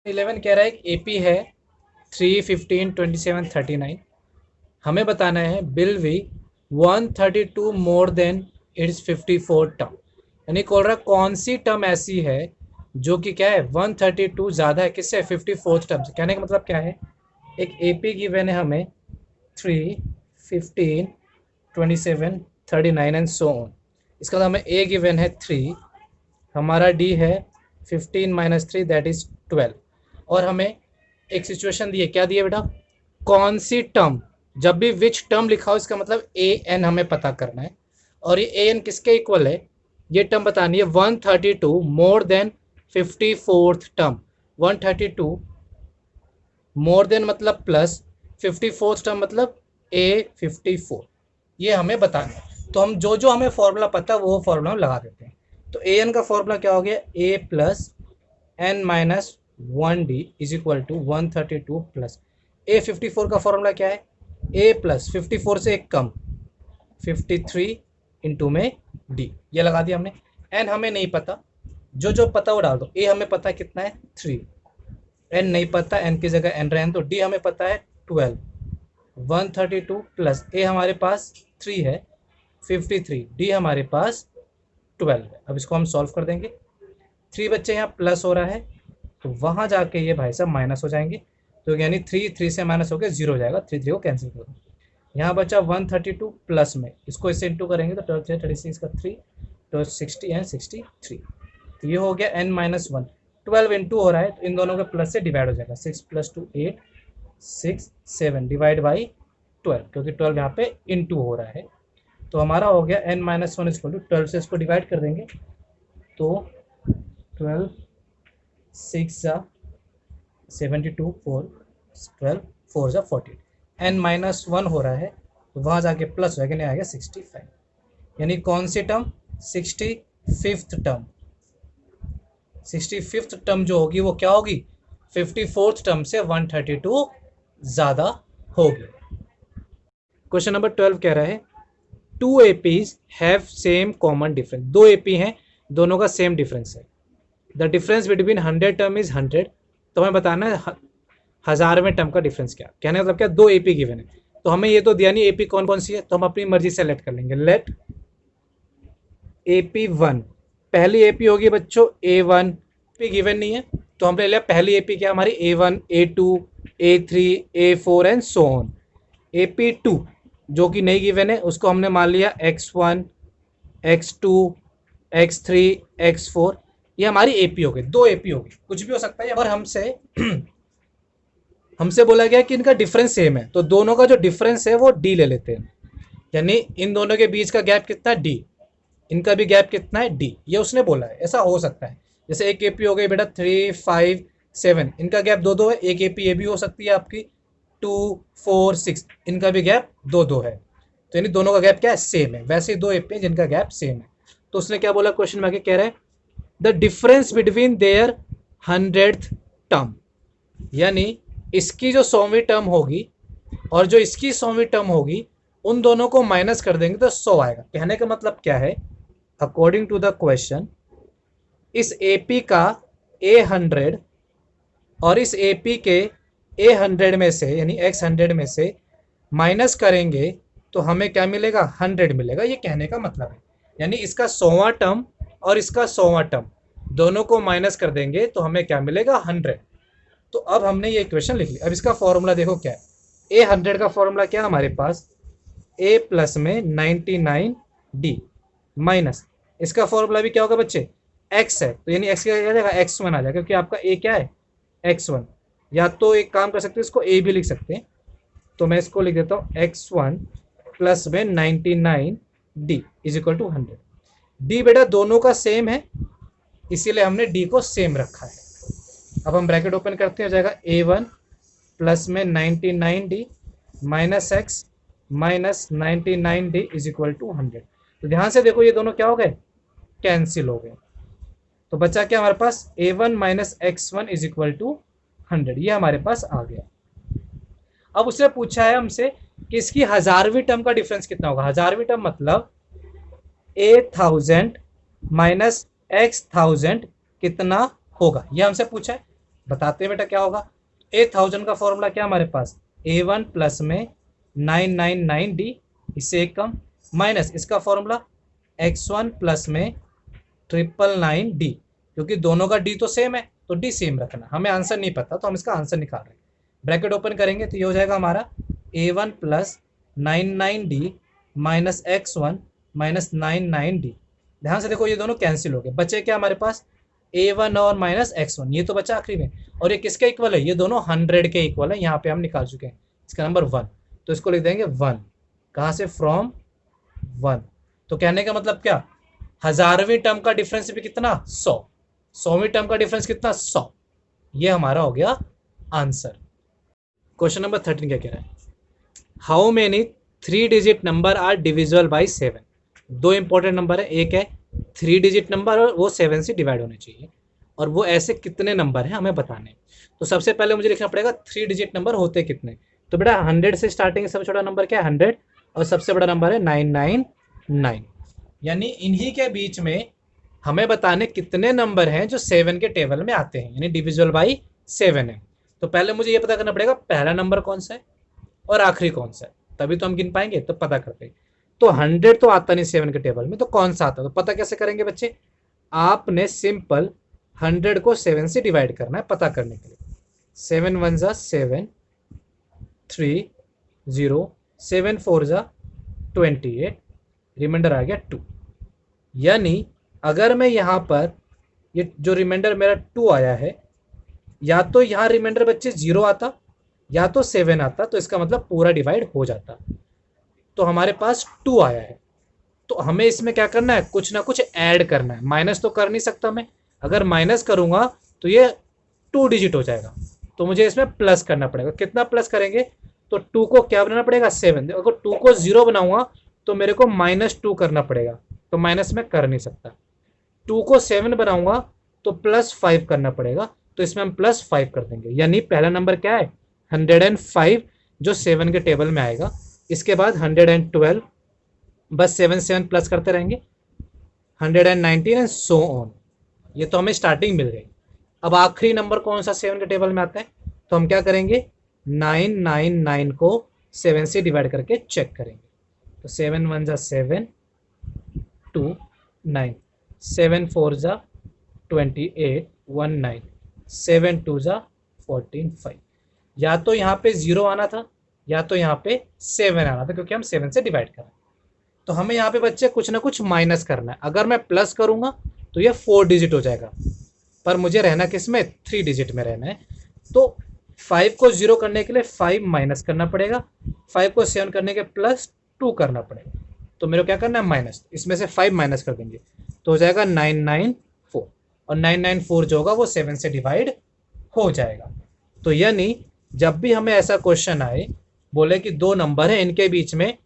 11 कह रहा है एक एपी है 3, 15, 27, 39। हमें बताना है will be 132 more than its 54 term. यानी बोल रहा कौन सी टर्म ऐसी है जो कि क्या है 132 ज़्यादा है किससे 54th टर्म से। कहने का मतलब क्या है, एक एपी गिवन है हमें 3, 15, 27, 39 एंड सो ऑन। इसका मतलब हमें ए गिवन है 3, हमारा डी है 15 माइनस 3 दैट इज 12। और हमें एक सिचुएशन दी है, क्या दी है बेटा, कौन सी टर्म, जब भी विच टर्म लिखा हो इसका मतलब ए एन हमें पता करना है। और ये ए एन किसके इक्वल है, ये टर्म बतानी है 132 more then 54th term. 132 more then मतलब प्लस 54th टर्म मतलब ए 54, ये हमें बताना है। तो हम जो जो हमें फॉर्मूला पता है वो फॉर्मूला हम लगा देते हैं। तो ए एन का फॉर्मूला क्या हो गया, a plus n minus 1 d is equal to 132 plus a 54 का फॉर्मूला क्या है, ए प्लस 54 से एक कम 53 इंटू में डी, ये लगा दिया हमने। एन हमें नहीं पता, जो जो पता वो डाल दो। ए हमें पता है कितना है 3, एन नहीं पता, एन की जगह एन रहने तो डी हमें पता है 12, 132 प्लस ए हमारे पास 3 है 53, डी हमारे पास 12 है। अब इसको हम सॉल्व कर देंगे। 3 बच्चे यहाँ प्लस हो रहा है तो वहाँ जाके ये भाई साहब माइनस हो जाएंगे, तो यानी 3 से माइनस होकर 0 हो जाएगा, 3 को कैंसिल कर दो। यहाँ बचा 132 प्लस में, इसको इससे इंटू करेंगे तो 12 36 का 3 तो 60 एंड 63, तो ये हो गया n माइनस 1। 12 इंटू हो रहा है तो इन दोनों के प्लस से डिवाइड हो जाएगा, 6 + 2 8, 6 7 डिवाइड बाई 12, क्योंकि 12 यहाँ पे इंटू हो रहा है। तो हमारा हो गया n माइनस 1 इक्वल टू 12 से इसको डिवाइड कर देंगे तो 12 6 जा 72, 4 12 4 जा 40, n माइनस 1 हो रहा है तो वहाँ जाके प्लस हो गया, आएगा 65। यानी कौन सी term, 65th term. 65th term जो होगी वो क्या होगी, 54th टर्म से 132 ज़्यादा होगी। क्वेश्चन नंबर 12 कह रहा है 2 APs have same common difference. 2 AP हैं, दोनों का सेम डिफरेंस है। The difference between 100 term is 100। तो हमें बताना है 1000वें टर्म का डिफरेंस क्या। कहने का मतलब क्या, 2 AP गिवन है तो हमें ये तो दिया नहीं AP कौन कौन सी है, तो हम अपनी मर्जी से सेलेक्ट कर लेंगे। लेट AP1, पहली AP होगी बच्चों A1, AP गिवन नहीं है तो हमने लिया पहली AP क्या हमारी A1, A2, A3, A4 and so on. AP2 जो कि नहीं गिवन है उसको हमने मान लिया X1, X2, X3, X4, ये हमारी AP हो गई। 2 AP होगी, कुछ भी हो सकता है। और हमसे बोला गया कि इनका डिफरेंस सेम है तो दोनों का जो डिफरेंस है वो D ले लेते हैं। यानी इन दोनों के बीच का गैप कितना है D, इनका भी गैप कितना है D, ये उसने बोला है। ऐसा हो सकता है जैसे एक AP हो गई बेटा 3, 5, 7, इनका गैप 2 2 है। एक AP ये भी हो सकती है आपकी 2, 4, 6, इनका भी गैप 2 2 है। तो यानी दोनों का गैप क्या है, सेम है। वैसे ही 2 AP हैं जिनका गैप सेम है। तो उसने क्या बोला क्वेश्चन में आगे कह रहा है the difference between their 100th term, यानी इसकी जो 100वीं टर्म होगी और जो इसकी 100वीं टर्म होगी उन दोनों को माइनस कर देंगे तो 100 आएगा। कहने का मतलब क्या है, अकॉर्डिंग टू द क्वेश्चन इस AP का A100 और इस AP के A100 में से यानी X100 में से माइनस करेंगे तो हमें क्या मिलेगा, 100 मिलेगा। ये कहने का मतलब है यानी इसका 100वां टर्म और इसका 100वां टर्म दोनों को माइनस कर देंगे तो हमें क्या मिलेगा, 100। तो अब हमने ये इक्वेशन लिख ली। अब इसका फॉर्मूला देखो क्या है, A100 का फॉर्मूला क्या है हमारे पास, A प्लस में 99D माइनस इसका फॉर्मूला भी क्या होगा बच्चे, X है तो यानी X क्या आ जाएगा, X1 आ जाएगा क्योंकि आपका A क्या है X1। या तो एक काम कर सकते हैं, इसको A भी लिख सकते हैं। तो मैं इसको लिख देता हूँ X1 प्लस में 99D is equal to 100। D बेटा दोनों का सेम है इसीलिए हमने D को सेम रखा है। अब हम ब्रैकेट ओपन करते हैं, हो जाएगा A1 प्लस में 99D minus X minus 99D is equal to 100। तो ध्यान से देखो ये दोनों क्या हो गए, कैंसिल हो गए। तो बचा क्या हमारे पास, A1 minus X1 is equal to 100, ये हमारे पास आ गया। अब उसने पूछा है हमसे कि इसकी 1000वीं टर्म का डिफरेंस कितना होगा। 1000वीं टर्म मतलब A1000 माइनस X1000 कितना होगा, ये हमसे पूछा है। बताते हैं बेटा क्या होगा। 8000 का फॉर्मूला क्या हमारे पास, A1 प्लस में 999D, इससे एक कम, माइनस इसका फॉर्मूला X1 प्लस में 999D, क्योंकि दोनों का D तो सेम है तो D सेम रखना। हमें आंसर नहीं पता तो हम इसका आंसर निकाल रहे हैं। ब्रैकेट ओपन करेंगे तो ये हो जाएगा हमारा A1 plus 99D minus X1 minus 99D। ध्यान से देखो ये दोनों कैंसिल हो गए, बचे क्या हमारे पास A1 और माइनस X1, ये तो बचा आखिरी में। और ये किसके इक्वल है, ये दोनों 100 के इक्वल है। यहाँ पे हम निकाल चुके हैं इसका नंबर 1, तो इसको लिख देंगे 1। कहाँ से, फ्रॉम 1। तो कहने का मतलब क्या, 1000वीं टर्म का डिफरेंस भी कितना, 100। 100वीं टर्म का डिफरेंस कितना, 100। ये हमारा हो गया आंसर। क्वेश्चन नंबर 13 क्या कह रहा है, how many 3 digit number are divisible by 7। दो इंपॉर्टेंट नंबर है, एक है 3 डिजिट नंबर और वो 7 से डिवाइड होने चाहिए, और वो ऐसे कितने नंबर हैं हमें बताने। तो सबसे पहले मुझे लिखना पड़ेगा 3 डिजिट नंबर होते कितने। तो बेटा 100 से स्टार्टिंग, सबसे छोटा नंबर क्या है 100, और सबसे बड़ा नंबर है 999। यानी इन्हीं के बीच में हमें बताने कितने नंबर हैं जो 7 के टेबल में आते हैं, यानी डिविजिबल बाई 7 है। तो पहले मुझे ये पता करना पड़ेगा पहला नंबर कौन सा है और आखिरी कौन सा है, तभी तो हम गिन पाएंगे। तो पता करते हैं। तो 100 तो आता नहीं 7 के टेबल में, तो कौन सा आता है, तो पता कैसे करेंगे बच्चे, आपने सिंपल 100 को 7 से डिवाइड करना है पता करने के लिए। 7 1 जा 7, 3 0, 7 4 जा 28, रिमाइंडर आ गया 2। यानी अगर मैं यहाँ पर ये जो रिमाइंडर मेरा 2 आया है, या तो यहाँ रिमाइंडर बच्चे 0 आता या तो 7 आता, तो इसका मतलब पूरा डिवाइड हो जाता। तो हमारे पास 2 आया है, तो हमें इसमें क्या करना है, कुछ ना कुछ ऐड करना है। माइनस तो कर नहीं सकता मैं, अगर माइनस करूंगा तो ये 2 डिजिट हो जाएगा, तो मुझे इसमें प्लस करना पड़ेगा। कितना प्लस करेंगे, तो 2 को क्या बनाना पड़ेगा 7। अगर 2 को 0 बनाऊंगा तो मेरे को -2 करना पड़ेगा, तो माइनस में कर नहीं सकता। 2 को 7 बनाऊंगा तो +5 करना पड़ेगा, तो इसमें हम +5 कर देंगे। यानी पहला नंबर क्या है 105, जो 7 के टेबल में आएगा। इसके बाद 112, बस 7 7 प्लस करते रहेंगे, 119 एंड सो ऑन। ये तो हमें स्टार्टिंग मिल गई। अब आखिरी नंबर कौन सा 7 के टेबल में आता है, तो हम क्या करेंगे 999 को 7 से डिवाइड करके चेक करेंगे। तो 7 1 जा 7, 2 9, 7 4 जा 28 19, 7 2 जा 14 5। या तो यहाँ पे 0 आना था या तो यहाँ पे 7 आना था, क्योंकि हम 7 से डिवाइड कर रहे हैं। तो हमें यहाँ पे बच्चे कुछ ना कुछ माइनस करना है। अगर मैं प्लस करूंगा तो ये 4 डिजिट हो जाएगा, पर मुझे रहना किस में 3 डिजिट में रहना है। तो 5 को 0 करने के लिए 5 माइनस करना पड़ेगा, 5 को 7 करने के +2 करना पड़ेगा। तो मेरे को क्या करना है माइनस, इसमें से 5 माइनस कर देंगे तो हो जाएगा 994, और 994 जो होगा वो 7 से डिवाइड हो जाएगा। तो यानी जब भी हमें ऐसा क्वेश्चन आए, बोले कि दो नंबर है इनके बीच में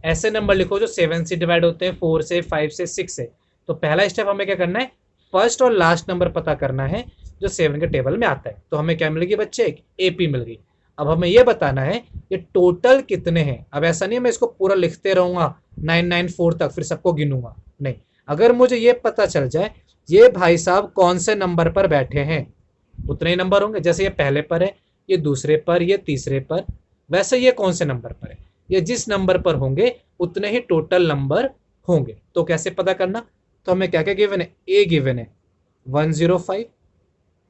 ऐसे नंबर लिखो जो 7 से डिवाइड होते हैं, 4 से, 5 से, 6 से, तो पहला स्टेप हमें क्या करना है, फर्स्ट और लास्ट नंबर पता करना है जो 7 के टेबल में आता है। तो हमें क्या मिल गई बच्चे, एक AP मिल गई। अब हमें यह बताना है ये टोटल कितने हैं। अब ऐसा नहीं है मैं इसको पूरा लिखते रहूंगा 994 तक फिर सबको गिनूंगा, नहीं। अगर मुझे ये पता चल जाए ये भाई साहब कौन से नंबर पर बैठे हैं, उतने ही नंबर होंगे। जैसे ये पहले पर है, ये दूसरे पर, ये तीसरे पर, वैसे ये कौन से नंबर पर है, ये जिस नंबर पर होंगे उतने ही टोटल नंबर होंगे। तो कैसे पता करना, तो हमें क्या क्या गिवन है, A गिवन है 105,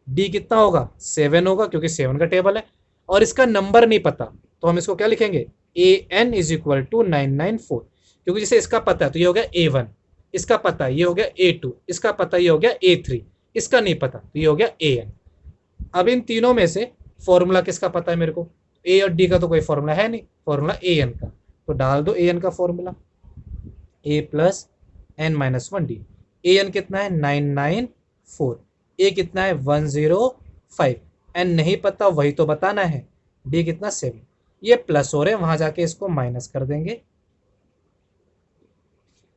D कितना होगा 7 होगा क्योंकि 7 का टेबल है, और इसका नंबर नहीं पता तो हम इसको क्या लिखेंगे AN = 994, क्योंकि जैसे इसका पता है तो ये हो गया A1, इसका पता है ये हो गया A2, इसका पता ये हो गया A3, इसका नहीं पता तो ये हो गया AN। अब इन तीनों में से फॉर्मूला किसका पता है मेरे को, A और D का तो कोई फॉर्मूला है नहीं, फॉर्मूला AN का, तो डाल दो AN का formula A + n - 1D। AN कितना है 994, A कितना है 105, n नहीं पता वही तो बताना है, D कितना 7। ये प्लस हो रहे हैं, वहां जाके इसको माइनस कर देंगे,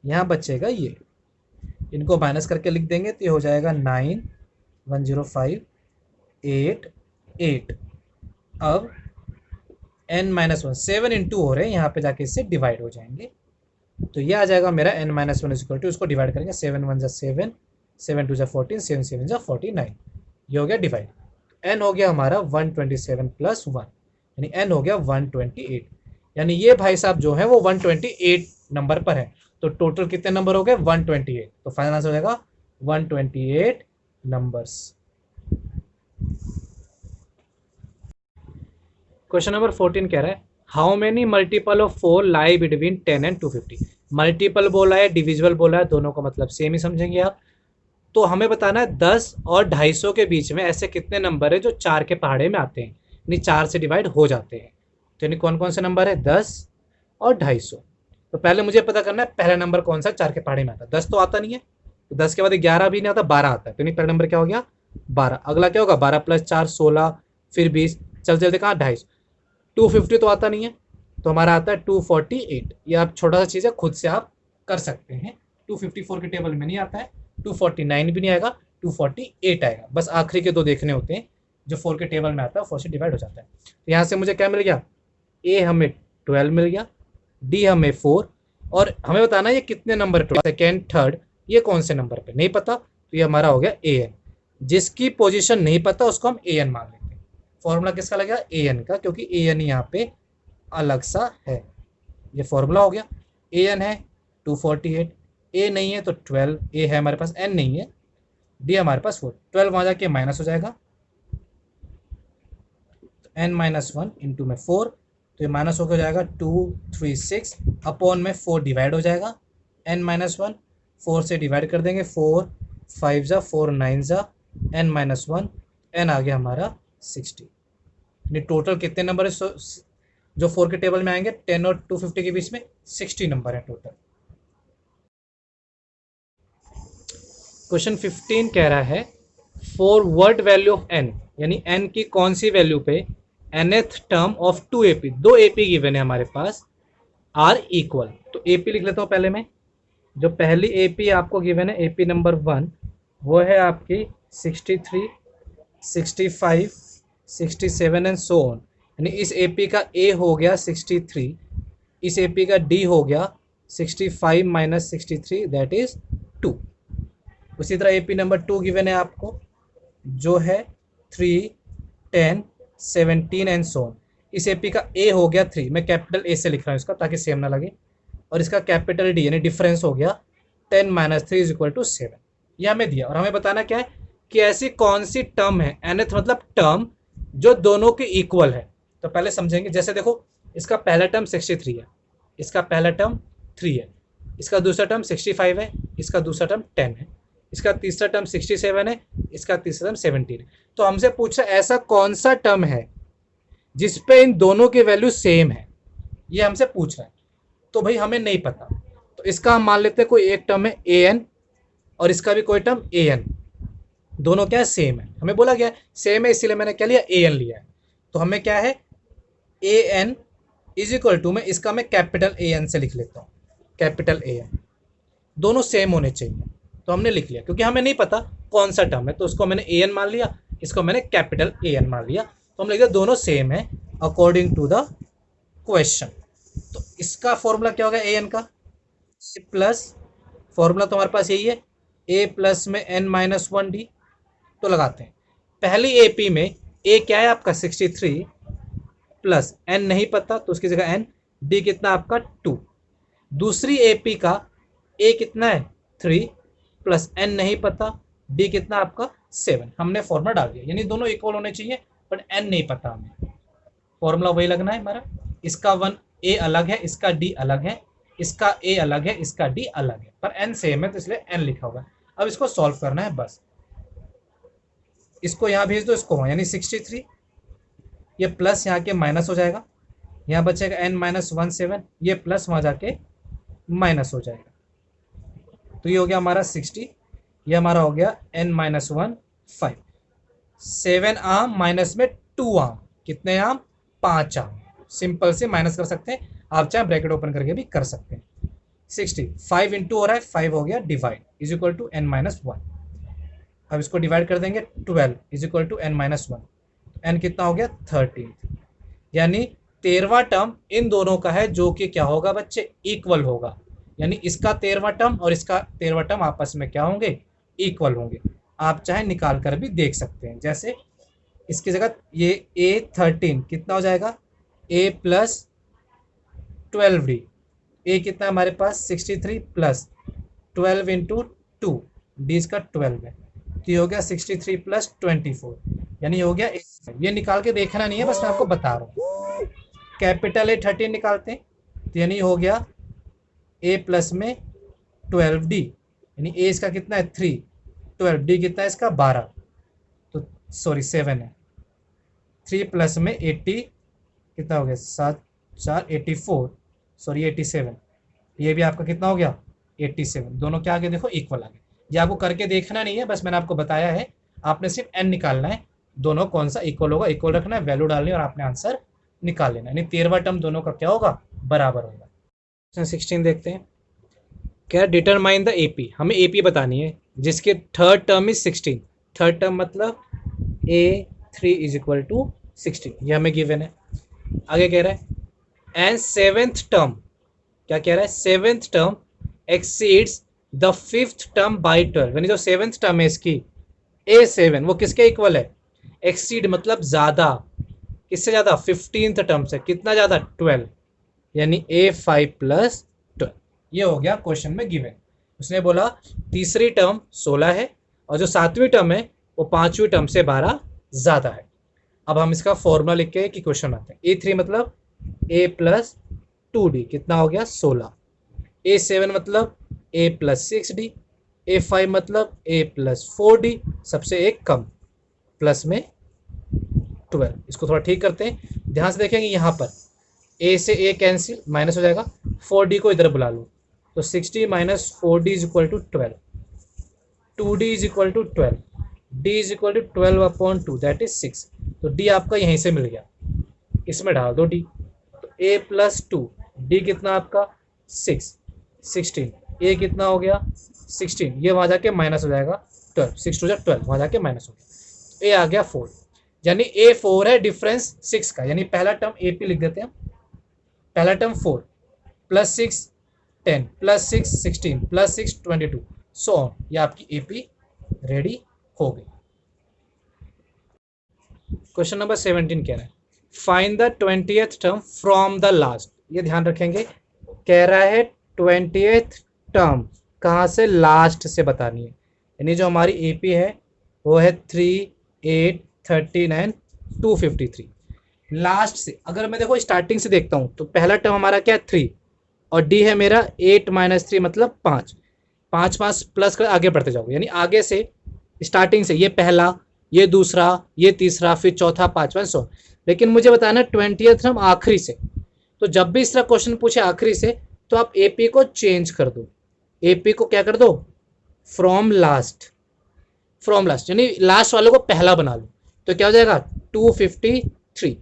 यहां बचेगा ये, इनको माइनस करके लिख देंगे तो ये हो जाएगा 9 105 8 8। अब n - 1 7 × हो रहे हैं, यहाँ पे जाके इससे डिवाइड हो जाएंगे, तो ये आ जाएगा मेरा n - 1 = इसको डिवाइड करेंगे 7 1 जा 7, 7 2 जा 14, 7 7 जा 49, ये हो गया डिवाइड। n हो गया हमारा 127 प्लस 1, यानी n हो गया 128। यानी ये भाई साहब जो है वो 128 नंबर पर है। तो टोटल कितने नंबर हो गए? 128। तो फाइनल आंसर हो जाएगा 128 नंबर्स। क्वेश्चन नंबर 14 कह रहा है how many multiple of 4 lie between 10 and 250। Multiple बोला है, डिविजिबल बोला है, दोनों का मतलब सेम ही समझेंगे आप। तो हमें बताना है 10 और 250 के बीच में ऐसे कितने नंबर है जो 4 के पहाड़े में आते हैं, यानी 4 से डिवाइड हो जाते हैं। तो यानी कौन कौन से नंबर है? 10 और 250। तो पहले मुझे पता करना है पहला नंबर कौन सा 4 के पहाड़े में आता है। 10 तो आता नहीं है, तो 10 के बाद 11 भी नहीं आता, 12 आता है। तो नहीं, पहला नंबर क्या हो गया? 12। अगला क्या होगा? 12 प्लस 4 16, फिर 20, चलते चलते कहाँ? 250। 250 तो आता नहीं है, तो हमारा आता है 248। ये आप छोटा सा चीज़ है, खुद से आप कर सकते हैं। 254 के टेबल में नहीं आता है, 249 भी नहीं आएगा, 248 आएगा। बस आखिरी के दो देखने होते हैं, जो 4 के टेबल में आता है 4 से डिवाइड हो जाता है। तो यहाँ से मुझे क्या मिल गया? ए हमें 12 मिल गया, डी हमें 4, और हमें बताना है ये कितने नंबर, सेकेंड थर्ड ये कौन से नंबर पे नहीं पता, तो ये हमारा हो गया ए एन। जिसकी पोजीशन नहीं पता उसको हम ए एन मान लेते हैं। फॉर्मूला किसका लगेगा? ए एन का, क्योंकि ए एन यहाँ पे अलग सा है। ये फॉर्मूला हो गया। ए एन है 248, ए नहीं है तो 12, ए है हमारे पास, एन नहीं है, डी हमारे पास 4। 12 वहाँ जाके माइनस हो जाएगा, तो एन माइनस 1 इंटू में 4, तो ये माइनस होकर जाएगा 236 अपॉन में 4 डिवाइड हो जाएगा। एन माइनस 1 4 से डिवाइड कर देंगे, 4 5 जा 4 9 जा, एन माइनस 1, एन आ गया हमारा 60। यानी टोटल कितने नंबर है जो 4 के टेबल में आएंगे? 10 और 250 के बीच में 60 नंबर है टोटल। क्वेश्चन 15 कह रहा है for what value of n, यानी एन की कौन सी वैल्यू पे nth term of 2 AP, 2 AP given है हमारे पास, आर इक्वल। तो AP लिख लेता हूँ पहले मैं। जो पहली AP आपको गिवन है, AP नंबर 1, वो है आपकी 63 65 67 एंड सो ऑन। यानी इस AP का A हो गया 63, इस AP का D हो गया 65 माइनस 63 दैट इज 2। उसी तरह AP नंबर 2 गिवन है आपको, जो है 3 10 17 एंड सो ऑन। इस AP का A हो गया 3, मैं कैपिटल A से लिख रहा हूँ इसका ताकि सेम ना लगे, और इसका कैपिटल D यानी डिफरेंस हो गया 10 माइनस 3 इज इक्वल टू 7। यह हमें दिया, और हमें बताना क्या है कि ऐसी कौन सी टर्म है, nth मतलब टर्म जो दोनों के इक्वल है। तो पहले समझेंगे, जैसे देखो इसका पहला टर्म 63 है, इसका पहला टर्म 3 है, इसका दूसरा टर्म 65 है, इसका दूसरा टर्म 10 है, इसका तीसरा टर्म 67 है, इसका तीसरा टर्म 17 है। तो हमसे पूछ रहा है ऐसा कौन सा टर्म है जिसपे इन दोनों की वैल्यू सेम है, ये हमसे पूछ रहा है। तो भाई हमें नहीं पता, तो इसका हम मान लेते हैं कोई एक टर्म है ए एन, और इसका भी कोई टर्म ए एन, दोनों क्या है? सेम है। हमें बोला गया सेम है, इसीलिए मैंने क्या लिया? ए एन लिया है। तो हमें क्या है? A N is equal to में इसका मैं कैपिटल ए एन से लिख लेता हूँ, कैपिटल ए एन, दोनों सेम होने चाहिए। तो हमने लिख लिया, क्योंकि हमें नहीं पता कौन सा टर्म है, तो उसको मैंने ए एन मान लिया, इसको मैंने कैपिटल ए एन मान लिया। तो हम लिख दिया दोनों सेम है अकॉर्डिंग टू द क्वेश्चन। तो इसका फॉर्मूला क्या होगा? ए एन का ए प्लस, फॉर्मूला तो हमारे पास यही है, ए प्लस में एन माइनस 1 डी। तो लगाते हैं, पहली ए पी में ए क्या है आपका 63 प्लस एन नहीं पता, तो उसकी जगह एन, डी कितना आपका 2। दूसरी ए पी का ए कितना है 3 प्लस एन नहीं पता, डी कितना आपका 7। हमने फॉर्मूला डाल दिया, यानी दोनों इक्वल होने चाहिए, बट एन नहीं पता हमें, फॉर्मूला वही लगना है हमारा। इसका 1 ए अलग है, इसका डी अलग है, इसका ए अलग है, इसका डी अलग है, पर एन सेम है तो इसलिए एन लिखा होगा। अब इसको सॉल्व करना है बस, इसको यहाँ भेज दो, इसको वहाँ, यानी 63, ये प्लस यहाँ के माइनस हो जाएगा, यहाँ बचेगा एन माइनस 1 7, ये प्लस वहाँ जाके माइनस हो जाएगा। तो ये हो गया हमारा 60, ये हमारा हो गया एन माइनस 1 5। 7 आम माइनस में 2 आम, कितने आम? 5 आम। सिंपल से माइनस कर सकते हैं, आप चाहे ब्रैकेट ओपन करके भी कर सकते हैं। 60 5 इंटू हो रहा है, 5 हो गया divide, is equal to n minus 1। अब इसको डिवाइड कर देंगे, 12 is equal to n minus 1, n कितना हो गया 13। यानी 13वां टर्म इन दोनों का है, जो कि क्या होगा बच्चे? इक्वल होगा। यानी इसका 13वां टर्म और इसका 13वां टर्म आपस में क्या होंगे? इक्वल होंगे। आप चाहे निकाल कर भी देख सकते हैं, जैसे इसकी जगह ये A13 कितना हो जाएगा, A प्लस 12D। ए कितना हमारे पास 63 प्लस 12 इंटू 2, डी इसका 12 है, तो ये हो गया 63 प्लस 24, यानी हो गया। ये निकाल के देखना नहीं है, बस मैं आपको बता रहा हूँ। कैपिटल ए 13 निकालते हैं, तो यानी हो गया ए प्लस में 12D, यानी ए इसका कितना है 3, 12D कितना है इसका 12, तो सॉरी 7 है, 3 प्लस में 80 कितना हो गया 7 4 84, सॉरी 87, ये भी आपका कितना हो गया 87, दोनों के आगे देखो इक्वल आ गए। ये आपको करके देखना नहीं है, बस मैंने आपको बताया है, आपने सिर्फ एन निकालना है, दोनों कौन सा इक्वल होगा इक्वल रखना है, वैल्यू डालनी है और आपने आंसर निकाल लेना है, यानी 13वां टर्म दोनों का क्या होगा बराबर होगा। 16 देखते हैं, क्या डिटरमाइन द एपी, हमें एपी बतानी है जिसके third term is 16, third term मतलब A3 इज इक्वल टू 16, ये हमें गिवन है। आगे कह रहा है एंड सेवेंथ टर्म, क्या कह रहा है, seventh term exceeds the fifth term by 12, यानी जो सेवेंथ टर्म है इसकी A7 वो किसके इक्वल है, एक्सीड मतलब ज्यादा, किससे ज्यादा 15th टर्म से, कितना ज्यादा 12, यानी A5 प्लस 12, ये हो गया क्वेश्चन में गिवन। उसने बोला तीसरी टर्म 16 है और जो सातवीं टर्म है वो पांचवी टर्म से 12 ज्यादा है। अब हम इसका फॉर्मूला लिख के कि क्वेश्चन आते हैं। A3 मतलब A प्लस 2D कितना हो गया 16, A7 मतलब A प्लस 6D, A5 मतलब A प्लस 4D, सबसे एक कम, प्लस में 12। इसको थोड़ा ठीक करते हैं, ध्यान से देखेंगे यहाँ पर A से A कैंसिल, माइनस हो जाएगा, 4D को इधर बुला लो, तो 60 minus 4D is equal to 12, 2D is equal to 12, D is equal to 12/2 that is 6, तो D आपका यहीं से मिल गया, इसमें डाल दो D, तो A प्लस 2, D कितना आपका 6, 16, A कितना हो गया 16, ये वहाँ जाके माइनस हो जाएगा 12, 6 टू 12, वहाँ जाके माइनस हो गया, A आ गया 4, यानी A4 है डिफरेंस 6 का, यानी पहला टर्म AP लिख देते हैं, पहला term 4 plus 6 10 plus 6 16 plus 6 22 so on, ये आपकी AP रेडी हो गई। क्वेश्चन नंबर 17 कह रहा है find the 20th term from the last, ये ध्यान रखेंगे, कह रहा है 20th टर्म कहाँ से, लास्ट से बतानी है, यानी जो हमारी AP है वो है 3 8 13 एंड 253, लास्ट से अगर मैं देखो स्टार्टिंग से देखता हूँ तो पहला टर्म हमारा क्या है 3 और D है मेरा 8 माइनस 3 मतलब 5, 5 5 प्लस कर आगे बढ़ते जाओगे, यानी आगे से स्टार्टिंग से ये पहला, ये दूसरा, ये तीसरा, फिर चौथा, पांचवा, सो। लेकिन मुझे बताना 20th टर्म आखिरी से, तो जब भी इस तरह क्वेश्चन पूछे आखिरी से तो आप AP को चेंज कर दो, AP को क्या कर दो फ्रॉम लास्ट, फ्रॉम लास्ट यानी लास्ट वाले को पहला बना लो, तो क्या हो जाएगा 253,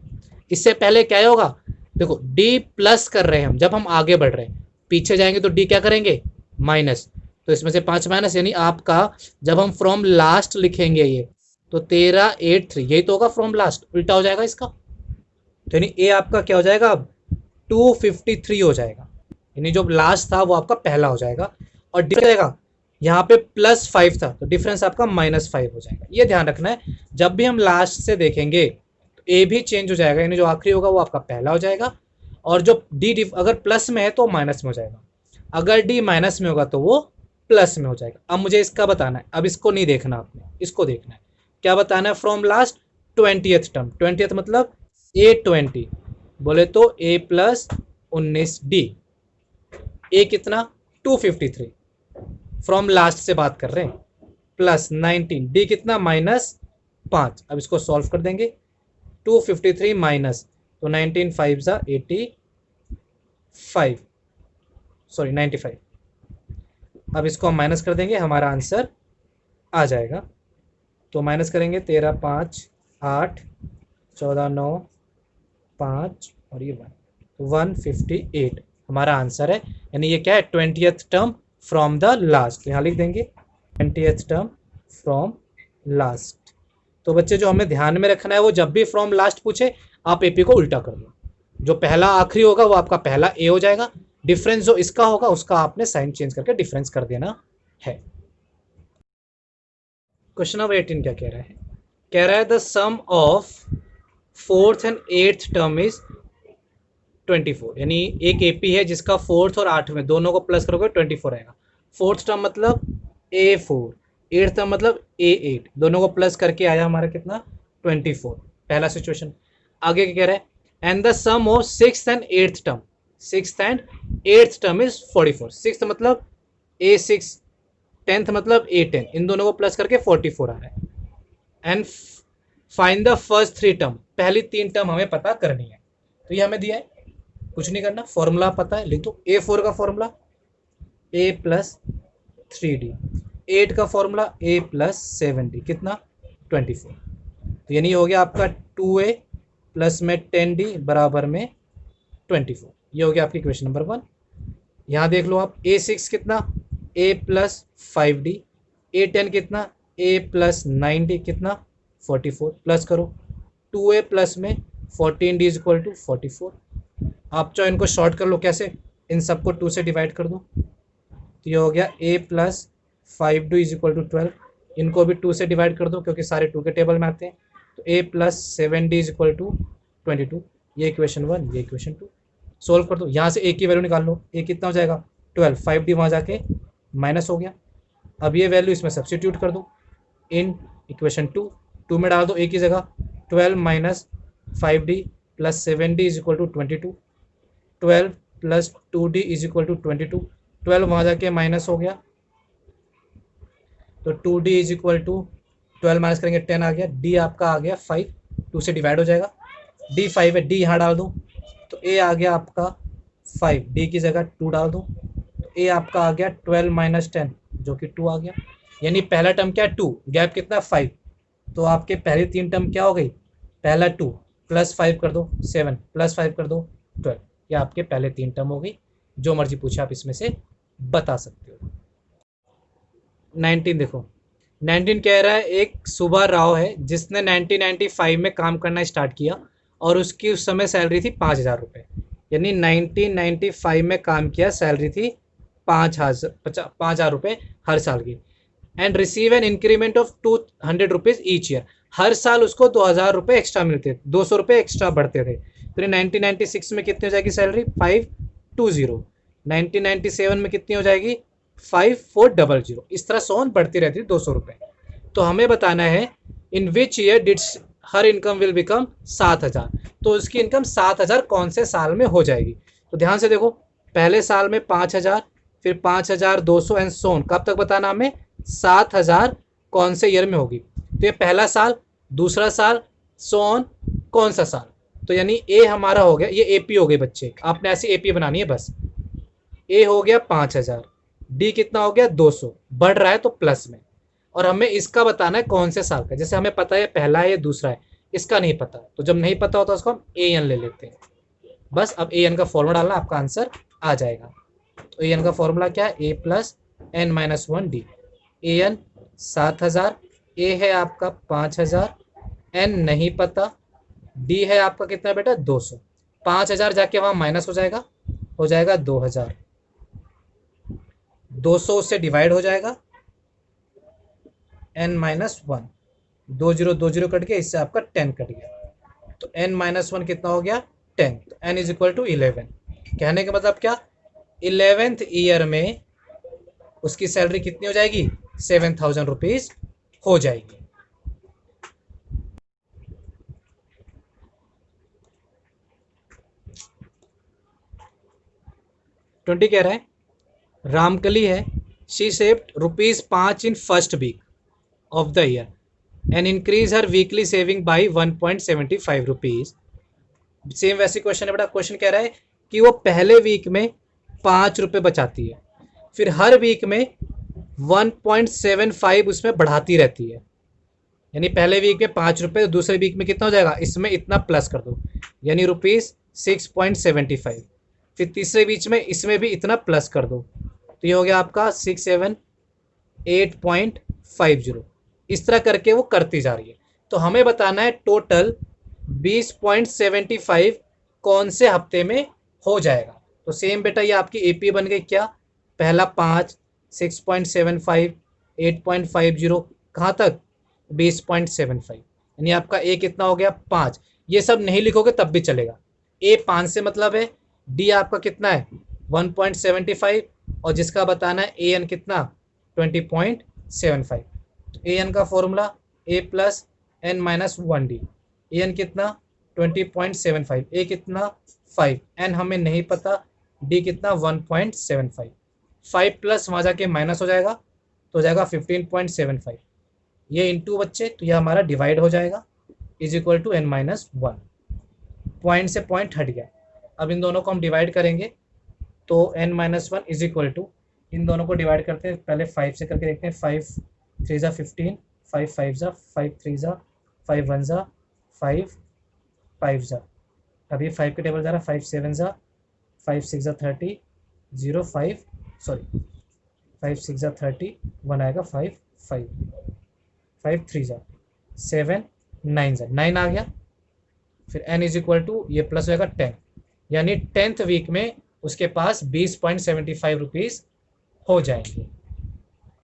इससे पहले क्या होगा, देखो D प्लस कर रहे हैं हम, जब हम आगे बढ़ रहे हैं, पीछे जाएंगे तो D क्या करेंगे माइनस, तो इसमें से 5 माइनस, यानी आपका जब हम फ्रॉम लास्ट लिखेंगे ये तो 13 8 3, यही तो होगा फ्रॉम लास्ट, उल्टा हो जाएगा इसका, तो यानी A आपका क्या हो जाएगा अब 253 हो जाएगा, यानी जो लास्ट था वो आपका पहला हो जाएगा, और D जाएगा यहाँ पे +5 था तो डिफरेंस आपका -5 हो जाएगा। ये ध्यान रखना है, जब भी हम लास्ट से देखेंगे तो A भी चेंज हो जाएगा, यानी जो आखिरी होगा वो आपका पहला हो जाएगा, और जो D अगर प्लस में है तो माइनस में हो जाएगा, अगर D माइनस में होगा तो वो प्लस में हो जाएगा। अब मुझे इसका बताना है, अब इसको नहीं देखना आपने, इसको देखना है, क्या बताना है from last 20th term, 20th मतलब A20, बोले तो A प्लस 19D, A कितना 253, फ्रॉम लास्ट से बात कर रहे हैं, प्लस 19, D कितना -5, अब इसको सॉल्व कर देंगे, 253 माइनस, तो 19 5 85, सॉरी 95, अब इसको हम माइनस कर देंगे, हमारा आंसर आ जाएगा, तो माइनस करेंगे 13 5 8 14 9 5 और ये 158 हमारा आंसर है, यानी ये क्या है 20th term from the last, यहाँ लिख देंगे 20th टर्म फ्रॉम लास्ट। तो बच्चे जो हमें ध्यान में रखना है वो जब भी फ्रॉम लास्ट पूछे आप AP को उल्टा कर दो, जो पहला आखिरी होगा वो आपका पहला A हो जाएगा, डिफरेंस जो इसका होगा उसका आपने साइन चेंज करके डिफरेंस कर देना है। क्वेश्चन नंबर 18 क्या कह रहा है कह रहा है the sum of fourth and eighth term is 24, यानी एक एपी है जिसका फोर्थ और आठवें दोनों को प्लस करोगे 24 आएगा। फोर्थ टर्म मतलब A4, एट्थ टर्म मतलब A8, दोनों को प्लस करके आया हमारा कितना 24, पहला सिचुएशन। आगे क्या कह रहा है and the sum of sixth and eighth term, sixth and eighth term is 44, sixth मतलब A6, टेंथ मतलब A10, इन दोनों को प्लस करके 44 आ रहा है। And find the first three term, पहली तीन टर्म हमें पता करनी है। तो ये हमें दिया है, कुछ नहीं करना, फॉर्मूला पता है, लिख दो। A4 का फॉर्मूला A प्लस 3D, 8 का फॉर्मूला A प्लस 7D, कितना 24। तो यानी हो गया आपका 2A प्लस में 10D बराबर में 24। ये हो गया आपकी क्वेश्चन नंबर 1। यहाँ देख लो आप, A6 कितना A प्लस 5D, A10 कितना A प्लस 9D, कितना 44, प्लस करो 2A प्लस में 14D इज इक्वल टू 44। आप चाहो इनको शॉर्ट कर लो, कैसे, इन सबको 2 से डिवाइड कर दो, तो ये हो गया A plus 5D is equal to 12, इनको भी 2 से डिवाइड कर दो क्योंकि सारे 2 के टेबल में आते हैं, तो A plus 7D is equal to 22। ये इक्वेशन 1, ये इक्वेशन 2, सोल्व कर दो। यहाँ से A की वैल्यू निकाल लो, A कितना हो जाएगा 12, 5D वहाँ जाके माइनस हो गया। अब ये वैल्यू इसमें सब्सटीट्यूट कर दो इन इक्वेशन 2 में डाल दो A की जगह, 12 minus 5D plus 7D is equal to 22, 12 plus 2D is equal to 22, 12 वहाँ जाके माइनस हो गया, तो 2D is equal to 12 minus करेंगे 10 आ गया, D आपका आ गया 5, 2 से डिवाइड हो जाएगा, D 5 है, D यहाँ डाल दो, तो A आ गया आपका 5, D की जगह 2 डाल दो, तो A आपका आ गया 12 माइनस 10 जो कि 2 आ गया। यानी पहला टर्म क्या 2, गैप कितना 5, तो आपके पहली तीन टर्म क्या हो गई, पहला 2 प्लस 5 कर दो 7, प्लस 5 कर दो 12, ये आपके पहले तीन टर्म हो गई। जो मर्जी पूछे आप इसमें से बता सकते हो। 19 देखो, 19 कह रहा है एक सुबह राव है जिसने 1995 में काम करना स्टार्ट किया और उसकी उस समय सैलरी थी 5,000 रुपये, यानी 1995 में काम किया, सैलरी थी 5,000 रुपये हर साल की, and receive an increment of 200 rupees each year, हर साल उसको 2,000 रुपये एक्स्ट्रा मिलते थे, 200 रुपये एक्स्ट्रा बढ़ते थे। फिर 1996 में कितनी हो जाएगी सैलरी 520, 1997 में कितनी हो जाएगी 5400, इस तरह सोन बढ़ती रहती है 200 रुपये। तो हमें बताना है in which year did her income will become 7,000, तो उसकी इनकम 7,000 कौन से साल में हो जाएगी। तो ध्यान से देखो, पहले साल में 5,000, फिर 5,200 एंड सोन, कब तक बताना हमें 7,000 कौन से ईयर में होगी। तो ये पहला साल, दूसरा साल, सोन कौन सा साल, तो यानी ए हमारा हो गया, ये एपी हो गई बच्चे, आपने ऐसी एपी बनानी है बस। ए हो गया 5,000, डी कितना हो गया 200, बढ़ रहा है तो प्लस में, और हमें इसका बताना है कौन से साल का, जैसे हमें पता है पहला है या दूसरा है, इसका नहीं पता, तो जब नहीं पता होता उसको हम ए एन ले लेते हैं बस। अब ए एन का फॉर्मूला डालना, आपका आंसर आ जाएगा। तो ए एन का फॉर्मूला क्या है, ए plus n minus 1 D. A N 7,000, ए है आपका 5,000, एन नहीं पता, डी है आपका कितना बेटा 200, 5,000 जाके वहाँ माइनस हो जाएगा 2,000, 200 उससे डिवाइड हो जाएगा, n माइनस 1, 2 0 कट गया, इससे आपका 10 कट गया, तो n माइनस 1 कितना हो गया 10, तो n इज इक्वल टू 11। कहने का मतलब क्या, 11th ईयर में उसकी सैलरी कितनी हो जाएगी 7,000 रुपीज हो जाएगी। ट्वेंटी कह रहा है रामकली है, she saved ₹5 in first week of the year and increase her weekly saving by 1.75 rupees. Same वैसे क्वेश्चन है बेटा, क्वेश्चन कह रहा है कि वो पहले वीक में 5 रुपये बचाती है, फिर हर वीक में 1.75 उसमें बढ़ाती रहती है, यानी पहले वीक में 5 रुपये, तो दूसरे वीक में कितना हो जाएगा, इसमें इतना प्लस कर दो, यानी ₹6.75, फिर तीसरे बीच में इसमें भी इतना प्लस कर दो, तो ये हो गया आपका 678.50, इस तरह करके वो करती जा रही है। तो हमें बताना है टोटल 20.75 कौन से हफ्ते में हो जाएगा। तो सेम बेटा ये आपकी एपी बन गई क्या, पहला 5, 6.75, 8.50, कहाँ तक 20.75, यानी आपका ए कितना हो गया 5। ये सब नहीं लिखोगे तब भी चलेगा। ए 5 से मतलब है, डी आपका कितना है 1.75, और जिसका बताना है ए एन कितना 20.75। तो ए एन का formula A plus n minus 1 D. A N कितना 20.75, ए कितना 5, एन हमें नहीं पता, डी कितना 1.75। 5 प्लस वहाँ जाके माइनस हो जाएगा तो हो जाएगा 15.75। ये इंटू बच्चे तो यह हमारा डिवाइड हो जाएगा, is equal to n minus 1। Point से पॉइंट हट गया। अब इन दोनों को हम डिवाइड करेंगे तो n minus 1 is equal to, इन दोनों को डिवाइड करते हैं पहले 5 से करके देखते हैं। 5 3 ज़ा 15, 5 5 ज़ा 5 3 ज़ा 5 1 ज़ा 5 5 ज़ा, अब ये 5 के टेबल जा रहा है 5 7 ज़ा 5 6 ज़ा 30 0 5 सॉरी 5 6 ज़ा 30 1 आएगा 5 5 5 3 ज़ा 7 9 ज़ा 9 आ गया। फिर n इज इक्वल टू ये प्लस हो जाएगा 10, यानी 10th वीक में उसके पास 20.75 रुपीज़ हो जाएंगे।